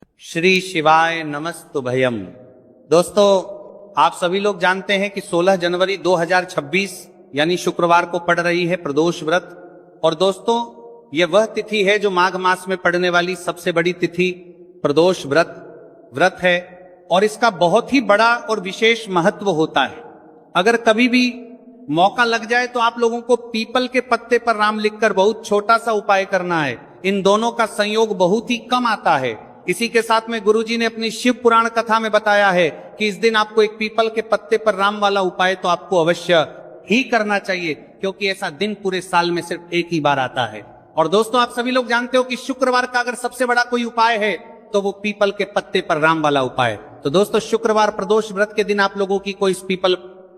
श्री शिवाय नमस्तुभयम्। दोस्तों, आप सभी लोग जानते हैं कि 16 जनवरी 2026 यानी शुक्रवार को पड़ रही है प्रदोष व्रत। और दोस्तों, यह वह तिथि है जो माघ मास में पड़ने वाली सबसे बड़ी तिथि प्रदोष व्रत है और इसका बहुत ही बड़ा और विशेष महत्व होता है। अगर कभी भी मौका लग जाए तो आप लोगों को पीपल के पत्ते पर राम लिखकर बहुत छोटा सा उपाय करना है। इन दोनों का संयोग बहुत ही कम आता है। इसी के साथ में गुरुजी ने अपनी शिव पुराण कथा में बताया है कि इस दिन आपको एक पीपल के पत्ते पर राम वाला उपाय तो आपको अवश्य ही करना चाहिए, क्योंकि ऐसा दिन पूरे साल में सिर्फ एक ही बार आता है। और दोस्तों, आप सभी लोग जानते हो कि शुक्रवार का अगर सबसे बड़ा कोई उपाय है तो वो पीपल के पत्ते पर राम वाला उपाय। तो दोस्तों, शुक्रवार प्रदोष व्रत के दिन आप लोगों की कोई इस पीपल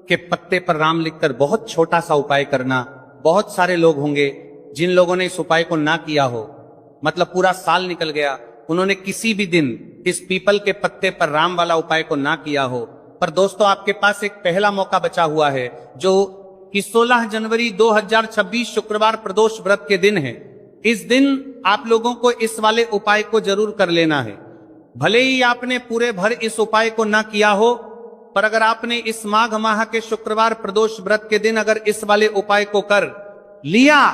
के पत्ते पर राम लिखकर बहुत छोटा सा उपाय करना। बहुत सारे लोग होंगे जिन लोगों ने इस उपाय को ना किया हो, मतलब पूरा साल निकल गया, उन्होंने किसी भी दिन इस पीपल के पत्ते पर राम वाला उपाय को ना किया हो। पर दोस्तों, आपके पास एक पहला मौका बचा हुआ है जो कि 16 जनवरी 2026 शुक्रवार प्रदोष व्रत के दिन है। इस दिन आप लोगों को इस वाले उपाय को जरूर कर लेना है। भले ही आपने पूरे भर इस उपाय को ना किया हो, पर अगर आपने इस माघ माह के शुक्रवार प्रदोष व्रत के दिन अगर इस वाले उपाय को कर लिया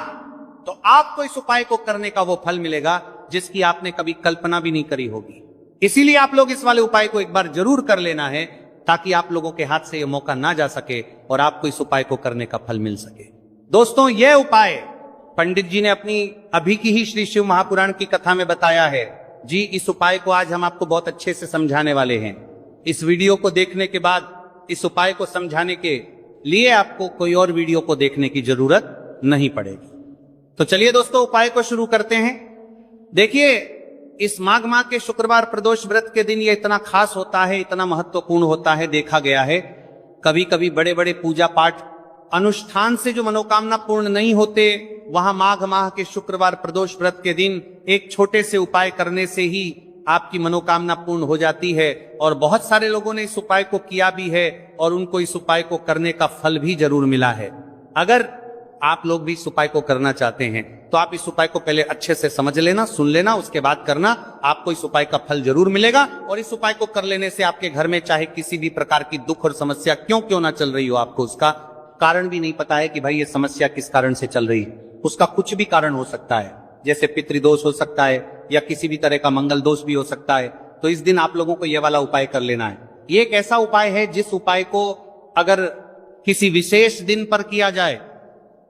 तो आपको इस उपाय को करने का वो फल मिलेगा जिसकी आपने कभी कल्पना भी नहीं करी होगी। इसीलिए आप लोग इस वाले उपाय को एक बार जरूर कर लेना है, ताकि आप लोगों के हाथ से यह मौका ना जा सके और आपको इस उपाय को करने का फल मिल सके। दोस्तों, यह उपाय पंडित जी ने अपनी अभी की ही श्री शिव महापुराण की कथा में बताया है। जी, इस उपाय को आज हम आपको बहुत अच्छे से समझाने वाले हैं। इस वीडियो को देखने के बाद इस उपाय को समझाने के लिए आपको कोई और वीडियो को देखने की जरूरत नहीं पड़ेगी। तो चलिए दोस्तों, उपाय को शुरू करते हैं। देखिए, इस माघ माह के शुक्रवार प्रदोष व्रत के दिन ये इतना खास होता है, इतना महत्वपूर्ण होता है। देखा गया है कभी कभी बड़े बड़े पूजा पाठ अनुष्ठान से जो मनोकामना पूर्ण नहीं होते, वहां माघ माह के शुक्रवार प्रदोष व्रत के दिन एक छोटे से उपाय करने से ही आपकी मनोकामना पूर्ण हो जाती है। और बहुत सारे लोगों ने इस उपाय को किया भी है और उनको इस उपाय को करने का फल भी जरूर मिला है। अगर आप लोग भी इस उपाय को करना चाहते हैं तो आप इस उपाय को पहले अच्छे से समझ लेना, सुन लेना, उसके बाद करना। आपको इस उपाय का फल जरूर मिलेगा। और इस उपाय को कर लेने से आपके घर में चाहे किसी भी प्रकार की दुख और समस्या क्यों ना चल रही हो, आपको उसका कारण भी नहीं पता है कि भाई ये समस्या किस कारण से चल रही है। उसका कुछ भी कारण हो सकता है, जैसे पितृदोष हो सकता है या किसी भी तरह का मंगल दोष भी हो सकता है। तो इस दिन आप लोगों को यह वाला उपाय कर लेना है। ये एक ऐसा उपाय है जिस उपाय को अगर किसी विशेष दिन पर किया जाए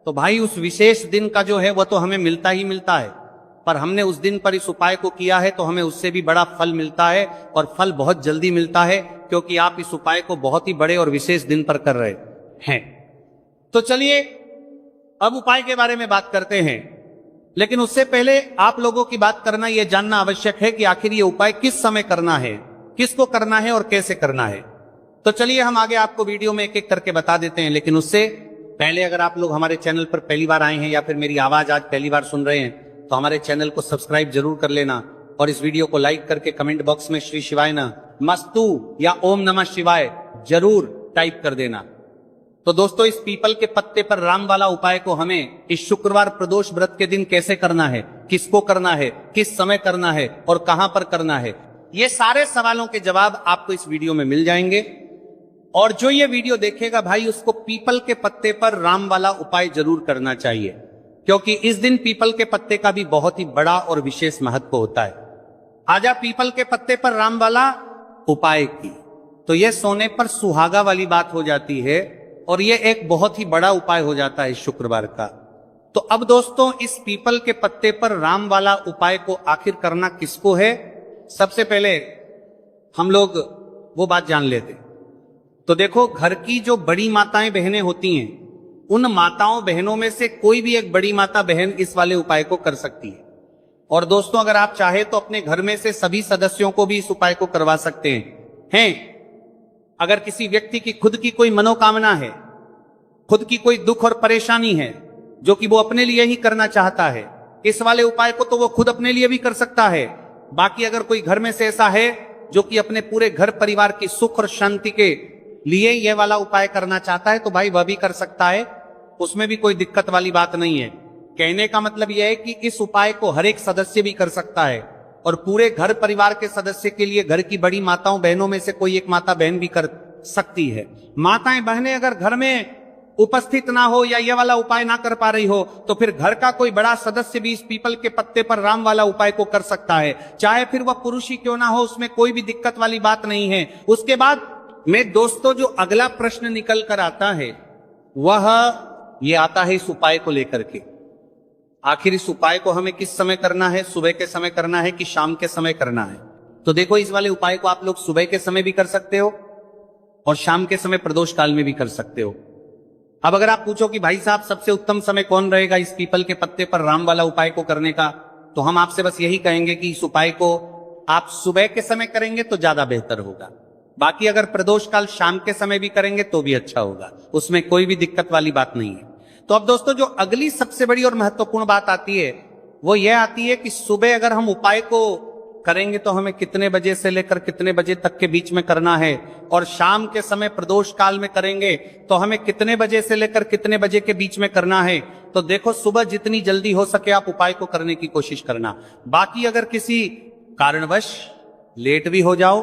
तो भाई उस विशेष दिन का जो है वह तो हमें मिलता ही मिलता है, पर हमने उस दिन पर इस उपाय को किया है तो हमें उससे भी बड़ा फल मिलता है। और फल बहुत जल्दी मिलता है, क्योंकि आप इस उपाय को बहुत ही बड़े और विशेष दिन पर कर रहे हैं। तो चलिए अब उपाय के बारे में बात करते हैं। लेकिन उससे पहले आप लोगों की बात करना, यह जानना आवश्यक है कि आखिर ये उपाय किस समय करना है, किसको करना है और कैसे करना है। तो चलिए हम आगे आपको वीडियो में एक एक करके बता देते हैं। लेकिन उससे पहले अगर आप लोग हमारे चैनल पर पहली बार आए हैं या फिर मेरी आवाज आज पहली बार सुन रहे हैं तो हमारे चैनल को सब्सक्राइब जरूर कर लेना और इस वीडियो को लाइक करके कमेंट बॉक्स में श्री शिवाय नमस्तु या ओम नमः शिवाय जरूर टाइप कर देना। तो दोस्तों, इस पीपल के पत्ते पर राम वाला उपाय को हमें इस शुक्रवार प्रदोष व्रत के दिन कैसे करना है, किसको करना है, किस समय करना है और कहां पर करना है, ये सारे सवालों के जवाब आपको इस वीडियो में मिल जाएंगे। और जो ये वीडियो देखेगा भाई, उसको पीपल के पत्ते पर राम वाला उपाय जरूर करना चाहिए, क्योंकि इस दिन पीपल के पत्ते का भी बहुत ही बड़ा और विशेष महत्व होता है। आजा पीपल के पत्ते पर राम वाला उपाय की तो यह सोने पर सुहागा वाली बात हो जाती है और यह एक बहुत ही बड़ा उपाय हो जाता है इस शुक्रवार का। तो अब दोस्तों, इस पीपल के पत्ते पर राम वाला उपाय को आखिर करना किसको है, सबसे पहले हम लोग वो बात जान लेते हैं। तो देखो, घर की जो बड़ी माताएं बहनें होती हैं, उन माताओं बहनों में से कोई भी एक बड़ी माता बहन इस वाले उपाय को कर सकती है। और दोस्तों, अगर आप चाहे तो अपने घर में से सभी सदस्यों को भी इस उपाय को करवा सकते हैं। अगर किसी व्यक्ति की खुद की कोई मनोकामना है, खुद की कोई दुख और परेशानी है जो कि वो अपने लिए ही करना चाहता है, इस वाले उपाय को तो वो खुद अपने लिए भी कर सकता है। बाकी अगर कोई घर में से ऐसा है जो कि अपने पूरे घर परिवार की सुख और शांति के लिए यह वाला उपाय करना चाहता है तो भाई वह भी कर सकता है, उसमें भी कोई दिक्कत वाली बात नहीं है। कहने का मतलब यह है कि इस उपाय को हर एक सदस्य भी कर सकता है और पूरे घर परिवार के सदस्य के लिए घर की बड़ी माताओं बहनों में से कोई एक माता बहन भी कर सकती है। माताएं बहनें अगर घर में उपस्थित ना हो या ये वाला उपाय ना कर पा रही हो तो फिर घर का कोई बड़ा सदस्य भी इस पीपल के पत्ते पर राम वाला उपाय को कर सकता है, चाहे फिर वह पुरुष ही क्यों ना हो, उसमें कोई भी दिक्कत वाली बात नहीं है। उसके बाद में दोस्तों जो अगला प्रश्न निकल कर आता है वह ये आता है इस उपाय को लेकर के, आखिर इस उपाय को हमें किस समय करना है, सुबह के समय करना है कि शाम के समय करना है। तो देखो इस वाले उपाय को आप लोग सुबह के समय भी कर सकते हो और शाम के समय प्रदोष काल में भी कर सकते हो। अब अगर आप पूछो कि भाई साहब सबसे उत्तम समय कौन रहेगा इस पीपल के पत्ते पर राम वाला उपाय को करने का, तो हम आपसे बस यही कहेंगे कि इस उपाय को आप सुबह के समय करेंगे तो ज्यादा बेहतर होगा। बाकी अगर प्रदोष काल शाम के समय भी करेंगे तो भी अच्छा होगा, उसमें कोई भी दिक्कत वाली बात नहीं है। तो अब दोस्तों जो अगली सबसे बड़ी और महत्वपूर्ण बात आती है वो यह आती है कि सुबह अगर हम उपाय को करेंगे तो हमें कितने बजे से लेकर कितने बजे तक के बीच में करना है, और शाम के समय प्रदोष काल में करेंगे तो हमें कितने बजे से लेकर कितने बजे के बीच में करना है। तो देखो सुबह जितनी जल्दी हो सके आप उपाय को करने की कोशिश करना। बाकी अगर किसी कारणवश लेट भी हो जाओ,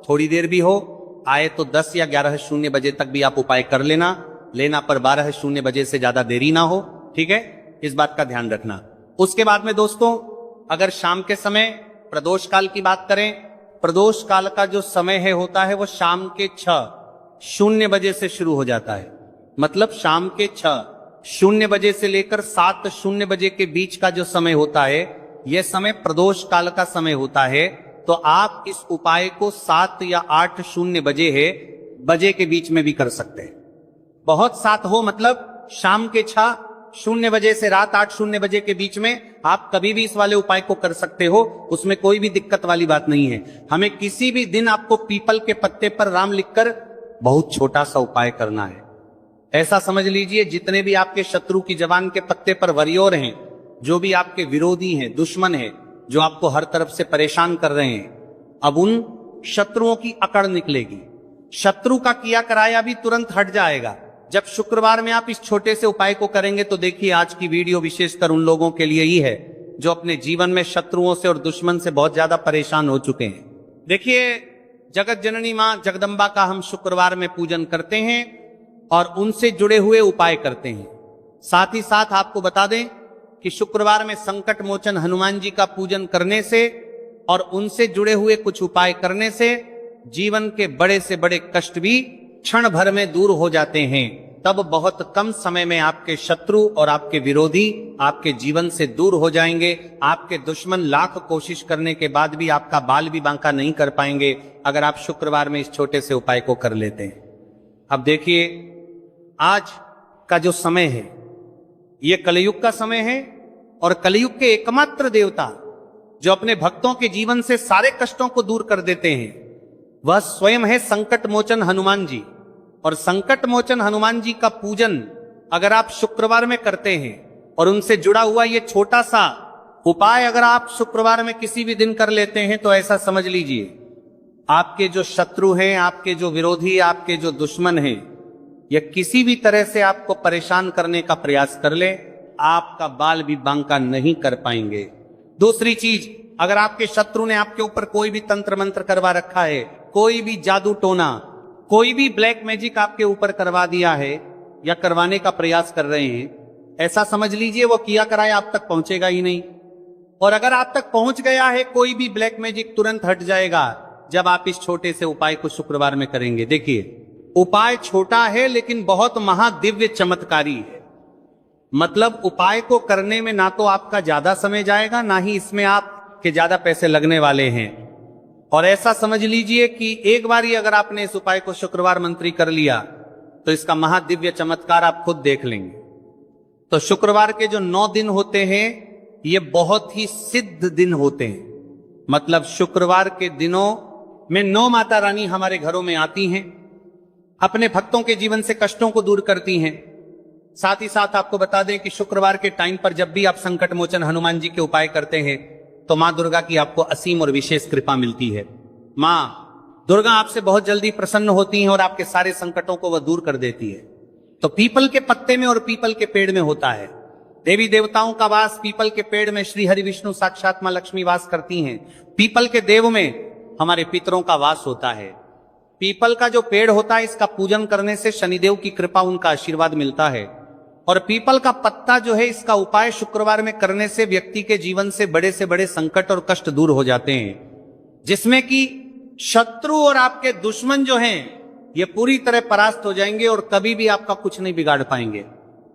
थोड़ी देर भी हो आए, तो 10 या 11:00 बजे तक भी आप उपाय कर लेना पर 12:00 बजे से ज्यादा देरी ना हो, ठीक है, इस बात का ध्यान रखना। उसके बाद में दोस्तों अगर शाम के समय प्रदोष काल की बात करें, प्रदोष काल का जो समय है होता है वो शाम के 6:00 बजे से शुरू हो जाता है। मतलब शाम के 6:00 बजे से लेकर 7:00 बजे के बीच का जो समय होता है यह समय प्रदोष काल का समय होता है। तो आप इस उपाय को 7 या 8:00 बजे के बीच में भी कर सकते हैं। बहुत साथ हो मतलब शाम के 6:00 बजे से रात 8:00 बजे के बीच में आप कभी भी इस वाले उपाय को कर सकते हो, उसमें कोई भी दिक्कत वाली बात नहीं है। हमें किसी भी दिन आपको पीपल के पत्ते पर राम लिखकर बहुत छोटा सा उपाय करना है। ऐसा समझ लीजिए जितने भी आपके शत्रु की जबान के पत्ते पर वरियोर हैं, जो भी आपके विरोधी हैं, दुश्मन हैं, जो आपको हर तरफ से परेशान कर रहे हैं, अब उन शत्रुओं की अकड़ निकलेगी। शत्रु का किया कराया भी तुरंत हट जाएगा जब शुक्रवार में आप इस छोटे से उपाय को करेंगे। तो देखिए आज की वीडियो विशेषकर उन लोगों के लिए ही है जो अपने जीवन में शत्रुओं से और दुश्मन से बहुत ज्यादा परेशान हो चुके हैं। देखिए जगत जननी मां जगदम्बा का हम शुक्रवार में पूजन करते हैं और उनसे जुड़े हुए उपाय करते हैं। साथ ही साथ आपको बता दें कि शुक्रवार में संकट मोचन हनुमान जी का पूजन करने से और उनसे जुड़े हुए कुछ उपाय करने से जीवन के बड़े से बड़े कष्ट भी क्षण भर में दूर हो जाते हैं। तब बहुत कम समय में आपके शत्रु और आपके विरोधी आपके जीवन से दूर हो जाएंगे। आपके दुश्मन लाख कोशिश करने के बाद भी आपका बाल भी बांका नहीं कर पाएंगे अगर आप शुक्रवार में इस छोटे से उपाय को कर लेते हैं। अब देखिए आज का जो समय है ये कलयुग का समय है और कलयुग के एकमात्र देवता जो अपने भक्तों के जीवन से सारे कष्टों को दूर कर देते हैं वह स्वयं है संकट मोचन हनुमान जी। और संकट मोचन हनुमान जी का पूजन अगर आप शुक्रवार में करते हैं और उनसे जुड़ा हुआ ये छोटा सा उपाय अगर आप शुक्रवार में किसी भी दिन कर लेते हैं तो ऐसा समझ लीजिए आपके जो शत्रु हैं, आपके जो विरोधी, आपके जो दुश्मन हैं, या किसी भी तरह से आपको परेशान करने का प्रयास कर ले, आपका बाल भी बांका नहीं कर पाएंगे। दूसरी चीज, अगर आपके शत्रु ने आपके ऊपर कोई भी तंत्र मंत्र करवा रखा है, कोई भी जादू टोना, कोई भी ब्लैक मैजिक आपके ऊपर करवा दिया है या करवाने का प्रयास कर रहे हैं, ऐसा समझ लीजिए वो किया कराए आप तक पहुंचेगा ही नहीं। और अगर आप तक पहुंच गया है कोई भी ब्लैक मैजिक तुरंत हट जाएगा जब आप इस छोटे से उपाय को शुक्रवार में करेंगे। देखिए उपाय छोटा है लेकिन बहुत महादिव्य चमत्कारी है। मतलब उपाय को करने में ना तो आपका ज्यादा समय जाएगा, ना ही इसमें आपके ज्यादा पैसे लगने वाले हैं। और ऐसा समझ लीजिए कि एक बार ही अगर आपने इस उपाय को शुक्रवार मंत्री कर लिया तो इसका महादिव्य चमत्कार आप खुद देख लेंगे। तो शुक्रवार के जो 9 दिन होते हैं ये बहुत ही सिद्ध दिन होते हैं। मतलब शुक्रवार के दिनों में 9 माता रानी हमारे घरों में आती हैं, अपने भक्तों के जीवन से कष्टों को दूर करती हैं। साथ ही साथ आपको बता दें कि शुक्रवार के टाइम पर जब भी आप संकट मोचन हनुमान जी के उपाय करते हैं तो मां दुर्गा की आपको असीम और विशेष कृपा मिलती है। मां दुर्गा आपसे बहुत जल्दी प्रसन्न होती हैं और आपके सारे संकटों को वह दूर कर देती है। तो पीपल के पत्ते में और पीपल के पेड़ में होता है। देवी देवताओं का वास पीपल के पेड़ में श्री हरि विष्णु साक्षात मां लक्ष्मी वास करती हैं। पीपल के देव में हमारे पितरों का वास होता है। पीपल का जो पेड़ होता है, इसका पूजन करने से शनिदेव की कृपा, उनका आशीर्वाद मिलता है। और पीपल का पत्ता जो है, इसका उपाय शुक्रवार में करने से व्यक्ति के जीवन से बड़े संकट और कष्ट दूर हो जाते हैं, जिसमें कि शत्रु और आपके दुश्मन जो हैं ये पूरी तरह परास्त हो जाएंगे और कभी भी आपका कुछ नहीं बिगाड़ पाएंगे।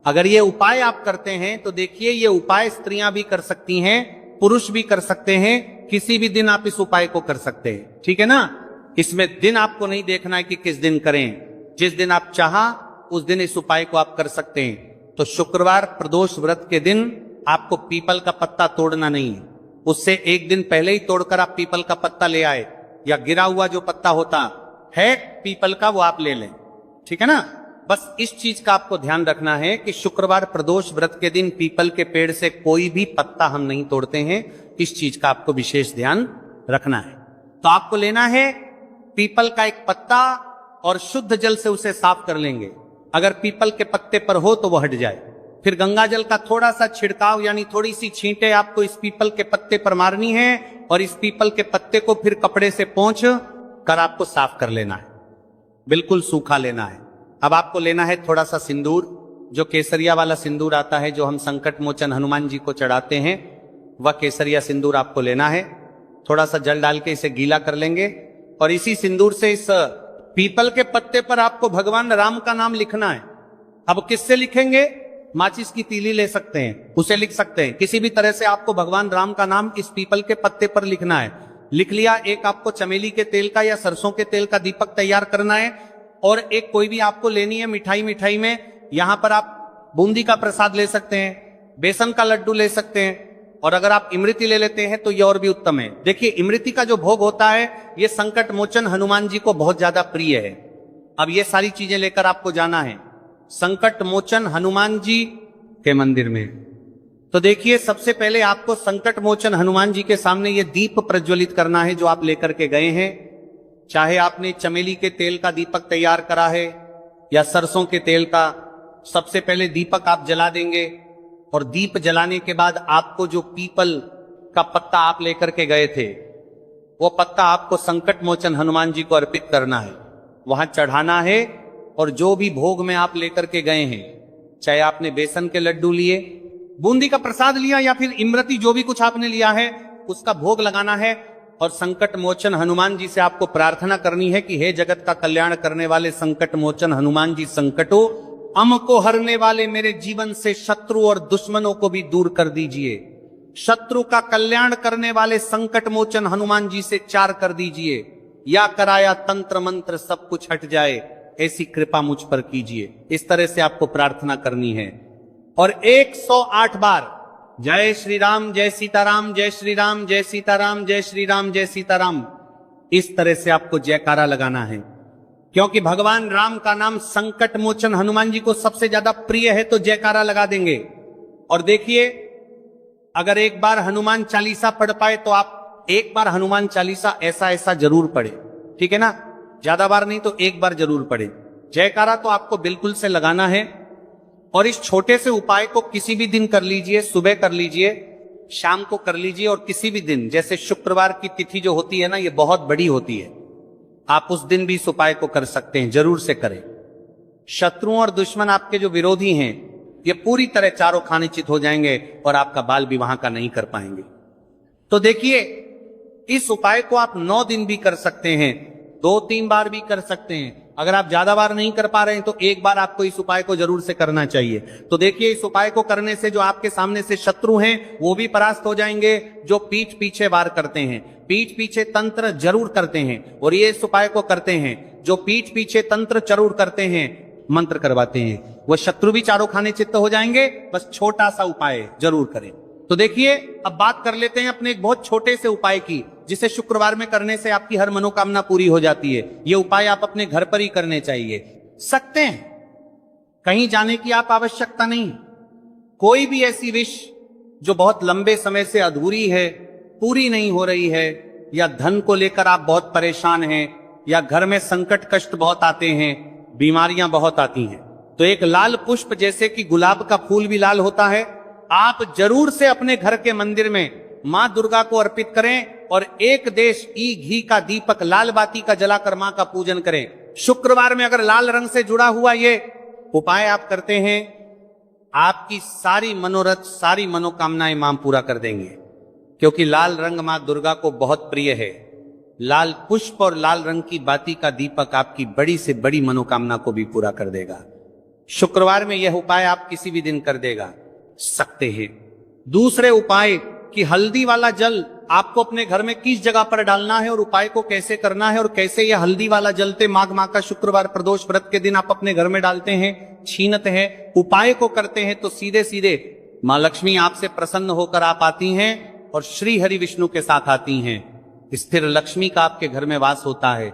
अगर ये उपाय आप करते हैं तो देखिए, ये उपाय स्त्रियां भी कर सकती हैं, पुरुष भी कर सकते हैं। किसी भी दिन आप इस उपाय को कर सकते हैं, ठीक है ना। इसमें दिन आपको नहीं देखना है कि किस दिन करें, जिस दिन आप चाहा उस दिन इस उपाय को आप कर सकते हैं। तो शुक्रवार प्रदोष व्रत के दिन आपको पीपल का पत्ता तोड़ना नहीं है, उससे एक दिन पहले ही तोड़कर आप पीपल का पत्ता ले आए, या गिरा हुआ जो पत्ता होता है पीपल का वो आप ले लें, ठीक है ना। बस इस चीज का आपको ध्यान रखना है कि शुक्रवार प्रदोष व्रत के दिन पीपल के पेड़ से कोई भी पत्ता हम नहीं तोड़ते हैं। इस चीज का आपको विशेष ध्यान रखना है। तो आपको लेना है पीपल का एक पत्ता और शुद्ध जल से उसे साफ कर लेंगे। अगर पीपल के पत्ते पर हो तो वह हट जाए। फिर गंगा जल का थोड़ा सा छिड़काव, यानी थोड़ी सी छींटे आपको इस पीपल के पत्ते पर मारनी है, और इस पीपल के पत्ते को फिर कपड़े से पोंछ कर आपको साफ कर लेना है, बिल्कुल सूखा लेना है। अब आपको लेना है थोड़ा सा सिंदूर, जो केसरिया वाला सिंदूर आता है, जो हम संकट मोचन हनुमान जी को चढ़ाते हैं, वह केसरिया सिंदूर आपको लेना है। थोड़ा सा जल डाल के इसे गीला कर लेंगे, और इसी सिंदूर से इस पीपल के पत्ते पर आपको भगवान राम का नाम लिखना है। अब किससे लिखेंगे? माचिस की तीली ले सकते हैं, उसे लिख सकते हैं। किसी भी तरह से आपको भगवान राम का नाम इस पीपल के पत्ते पर लिखना है। लिख लिया। एक आपको चमेली के तेल का या सरसों के तेल का दीपक तैयार करना है, और एक कोई भी आपको लेनी है मिठाई में यहां पर आप बूंदी का प्रसाद ले सकते हैं, बेसन का लड्डू ले सकते हैं, और अगर आप इमरती ले लेते हैं तो यह और भी उत्तम है। देखिए, इमरती का जो भोग होता है यह संकट मोचन हनुमान जी को बहुत ज्यादा प्रिय है। अब ये सारी चीजें लेकर आपको जाना है संकट मोचन हनुमान जी के मंदिर में। तो देखिए, सबसे पहले आपको संकट मोचन हनुमान जी के सामने ये दीप प्रज्वलित करना है जो आप लेकर के गए हैं। चाहे आपने चमेली के तेल का दीपक तैयार करा है या सरसों के तेल का, सबसे पहले दीपक आप जला देंगे, और दीप जलाने के बाद आपको जो पीपल का पत्ता आप लेकर के गए थे, वो पत्ता आपको संकट मोचन हनुमान जी को अर्पित करना है, वहां चढ़ाना है। और जो भी भोग में आप लेकर के गए हैं, चाहे आपने बेसन के लड्डू लिए, बूंदी का प्रसाद लिया, या फिर इमरती, जो भी कुछ आपने लिया है उसका भोग लगाना है। और संकट मोचन हनुमान जी से आपको प्रार्थना करनी है कि हे जगत का कल्याण करने वाले संकट मोचन हनुमान जी, संकटों अम को हरने वाले मेरे जीवन से शत्रु और दुश्मनों को भी दूर कर दीजिए। शत्रु का कल्याण करने वाले संकट मोचन हनुमान जी से चार कर दीजिए, या कराया तंत्र मंत्र सब कुछ हट जाए, ऐसी कृपा मुझ पर कीजिए। इस तरह से आपको प्रार्थना करनी है। और 108 बार जय श्री राम, जय सीताराम, जय श्री राम, जय सीताराम, जय श्री राम, जय सीताराम, इस तरह से आपको जयकारा लगाना है। क्योंकि भगवान राम का नाम संकट मोचन हनुमान जी को सबसे ज्यादा प्रिय है, तो जयकारा लगा देंगे। और देखिए, अगर एक बार हनुमान चालीसा पढ़ पाए तो आप एक बार हनुमान चालीसा ऐसा जरूर पढ़े, ठीक है ना। ज्यादा बार नहीं तो एक बार जरूर पढ़े। जयकारा तो आपको बिल्कुल से लगाना है। और इस छोटे से उपाय को किसी भी दिन कर लीजिए, सुबह कर लीजिए, शाम को कर लीजिए, और किसी भी दिन, जैसे शुक्रवार की तिथि जो होती है ना, ये बहुत बड़ी होती है, आप उस दिन भी इस उपाय को कर सकते हैं। जरूर से करें। शत्रुओं और दुश्मन, आपके जो विरोधी हैं, ये पूरी तरह चारों खाने चित हो जाएंगे और आपका बाल विवाह का नहीं कर पाएंगे। तो देखिए, इस उपाय को आप 9 दिन भी कर सकते हैं, 2-3 बार भी कर सकते हैं। अगर आप ज्यादा बार नहीं कर पा रहे हैं तो एक बार आपको इस उपाय को जरूर से करना चाहिए। तो देखिए, इस उपाय को करने से जो आपके सामने से शत्रु हैं वो भी परास्त हो जाएंगे। जो पीठ पीछे वार करते हैं, पीठ पीछे तंत्र जरूर करते हैं, और ये इस उपाय को करते हैं, जो पीठ पीछे तंत्र जरूर करते हैं, मंत्र करवाते हैं, वो शत्रु भी चारों खाने चित्त हो जाएंगे। बस छोटा सा उपाय जरूर करें। तो देखिए, अब बात कर लेते हैं अपने एक बहुत छोटे से उपाय की, जिसे शुक्रवार में करने से आपकी हर मनोकामना पूरी हो जाती है। ये उपाय आप अपने घर पर ही करने चाहिए सकते हैं, कहीं जाने की आप आवश्यकता नहीं। कोई भी ऐसी विश जो बहुत लंबे समय से अधूरी है, पूरी नहीं हो रही है, या धन को लेकर आप बहुत परेशान हैं, या घर में संकट कष्ट बहुत आते हैं, बीमारियां बहुत आती हैं, तो एक लाल पुष्प, जैसे कि गुलाब का फूल भी लाल होता है, आप जरूर से अपने घर के मंदिर में मां दुर्गा को अर्पित करें और एक देश घी का दीपक लाल बाती का जलाकर मां का पूजन करें। शुक्रवार में अगर लाल रंग से जुड़ा हुआ ये उपाय आप करते हैं, आपकी सारी मनोरथ, सारी मनोकामनाएं मां पूरा कर देंगे, क्योंकि लाल रंग मां दुर्गा को बहुत प्रिय है। लाल पुष्प और लाल रंग की बाती का दीपक आपकी बड़ी से बड़ी मनोकामना को भी पूरा कर देगा। शुक्रवार में यह उपाय आप किसी भी दिन कर देगा सकते हैं। दूसरे उपाय कि हल्दी वाला जल आपको अपने घर में किस जगह पर डालना है और उपाय को कैसे करना है और कैसे यह हल्दी वाला जलते माघ माह का शुक्रवार प्रदोष व्रत के दिन आप अपने घर में डालते हैं, छीनते हैं, उपाय को करते हैं, तो सीधे सीधे मां लक्ष्मी आपसे प्रसन्न होकर आप आती हैं और श्री हरि विष्णु के साथ आती हैं। स्थिर लक्ष्मी का आपके घर में वास होता है।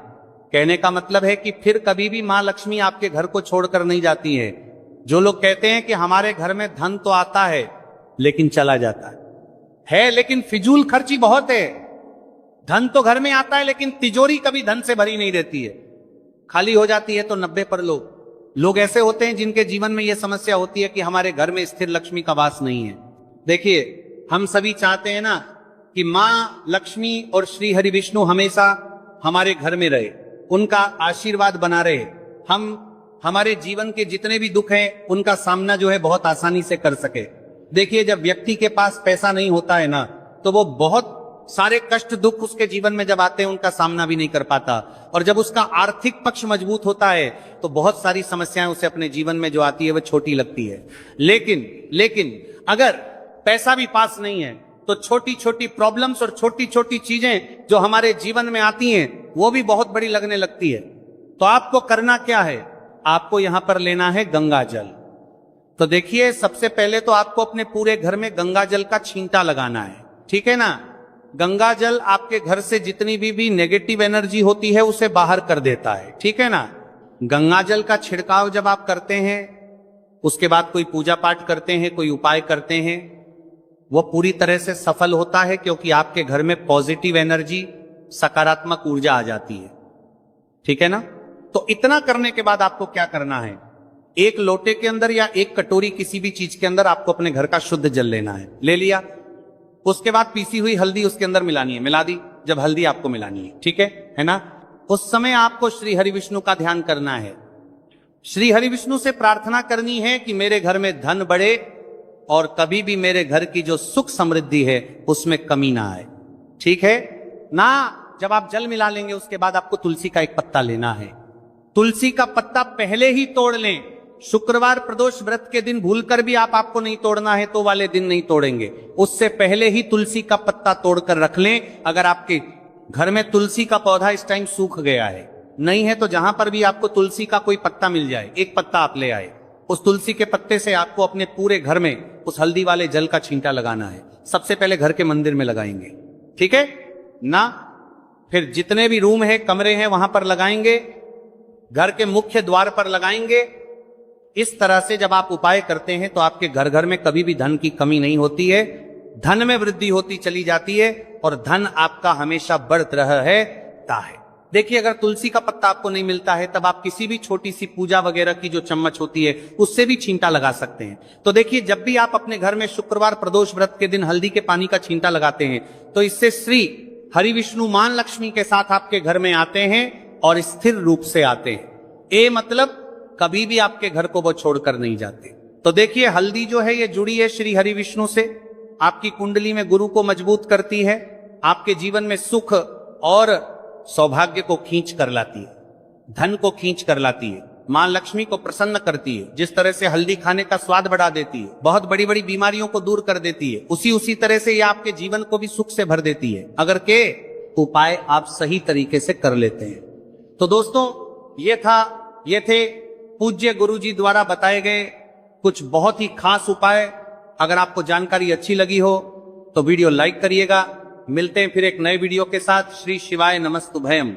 कहने का मतलब है कि फिर कभी भी मां लक्ष्मी आपके घर को छोड़कर नहीं जाती है। जो लोग कहते हैं कि हमारे घर में धन तो आता है लेकिन चला जाता है, लेकिन फिजूल खर्ची बहुत है। धन तो घर में आता है लेकिन तिजोरी कभी धन से भरी नहीं रहती है, खाली हो जाती है। तो 90 पर लोग ऐसे होते हैं जिनके जीवन में यह समस्या होती है कि हमारे घर में स्थिर लक्ष्मी का वास नहीं है। देखिए, हम सभी चाहते हैं ना कि मां लक्ष्मी और श्री हरि विष्णु हमेशा हमारे घर में रहे, उनका आशीर्वाद बना रहे, हम हमारे जीवन के जितने भी दुख हैं उनका सामना जो है बहुत आसानी से कर सके। देखिए, जब व्यक्ति के पास पैसा नहीं होता है ना, तो वो बहुत सारे कष्ट दुख उसके जीवन में जब आते हैं उनका सामना भी नहीं कर पाता, और जब उसका आर्थिक पक्ष मजबूत होता है तो बहुत सारी समस्याएं उसे अपने जीवन में जो आती है वो छोटी लगती है। लेकिन अगर पैसा भी पास नहीं है तो छोटी छोटी प्रॉब्लम्स और छोटी छोटी चीजें जो हमारे जीवन में आती हैं वो भी बहुत बड़ी लगने लगती है। तो आपको करना क्या है, आपको यहां पर लेना है गंगा जल। तो देखिए, सबसे पहले तो आपको अपने पूरे घर में गंगा जल का छींटा लगाना है, ठीक है ना। गंगा जल आपके घर से जितनी भी नेगेटिव एनर्जी होती है उसे बाहर कर देता है, ठीक है ना। गंगा जल का छिड़काव जब आप करते हैं, उसके बाद कोई पूजा पाठ करते हैं, कोई उपाय करते हैं, वो पूरी तरह से सफल होता है, क्योंकि आपके घर में पॉजिटिव एनर्जी, सकारात्मक ऊर्जा आ जाती है, ठीक है ना। तो इतना करने के बाद आपको क्या करना है, एक लोटे के अंदर या एक कटोरी किसी भी चीज के अंदर आपको अपने घर का शुद्ध जल लेना है। ले लिया, उसके बाद पीसी हुई हल्दी उसके अंदर मिलानी है, मिला दी जब हल्दी आपको मिलानी है, ठीक है ना। उस समय आपको श्री हरि विष्णु का ध्यान करना है। श्री हरि विष्णु से प्रार्थना करनी है कि मेरे घर में धन बढ़े और कभी भी मेरे घर की जो सुख समृद्धि है उसमें कमी ना आए, ठीक है ना। जब आप जल मिला लेंगे उसके बाद आपको तुलसी का एक पत्ता लेना है। तुलसी का पत्ता पहले ही तोड़ लें। शुक्रवार प्रदोष व्रत के दिन भूलकर भी आपको नहीं तोड़ना है तो वाले दिन नहीं तोड़ेंगे, उससे पहले ही तुलसी का पत्ता तोड़कर रख लें। अगर आपके घर में तुलसी का पौधा इस टाइम सूख गया है, नहीं है, तो जहां पर भी आपको तुलसी का कोई पत्ता मिल जाए, एक पत्ता आप ले आए, उस तुलसी के पत्ते से आपको अपने पूरे घर में उस हल्दी वाले जल का छींटा लगाना है। सबसे पहले घर के मंदिर में लगाएंगे, ठीक है ना। फिर जितने भी रूम है, कमरे हैं, वहां पर लगाएंगे, घर के मुख्य द्वार पर लगाएंगे। इस तरह से जब आप उपाय करते हैं तो आपके घर घर में कभी भी धन की कमी नहीं होती है, धन में वृद्धि होती चली जाती है और धन आपका हमेशा बढ़ रहा है। देखिए, अगर तुलसी का पत्ता आपको नहीं मिलता है तब आप किसी भी छोटी सी पूजा वगैरह की जो चम्मच होती है उससे भी छींटा लगा सकते हैं। तो देखिए, जब भी आप अपने घर में शुक्रवार प्रदोष व्रत के दिन हल्दी के पानी का छींटा लगाते हैं तो इससे श्री हरि विष्णु मां लक्ष्मी के साथ आपके घर में आते हैं और स्थिर रूप से आते हैं। ए मतलब कभी भी आपके घर को वो छोड़कर नहीं जाते। तो देखिए, हल्दी जो है ये जुड़ी है श्री हरि विष्णु से, आपकी कुंडली में गुरु को मजबूत करती है, आपके जीवन में सुख और सौभाग्य को खींच कर लाती है, धन को खींच कर लाती है, मां लक्ष्मी को प्रसन्न करती है। जिस तरह से हल्दी खाने का स्वाद बढ़ा देती है, बहुत बड़ी बड़ी बीमारियों को दूर कर देती है, उसी तरह से ये आपके जीवन को भी सुख से भर देती है, अगर के उपाय आप सही तरीके से कर लेते हैं। तो दोस्तों, ये थे पूज्य गुरुजी द्वारा बताए गए कुछ बहुत ही खास उपाय। अगर आपको जानकारी अच्छी लगी हो तो वीडियो लाइक करिएगा। मिलते हैं फिर एक नए वीडियो के साथ। श्री शिवाय नमस्तुभयम।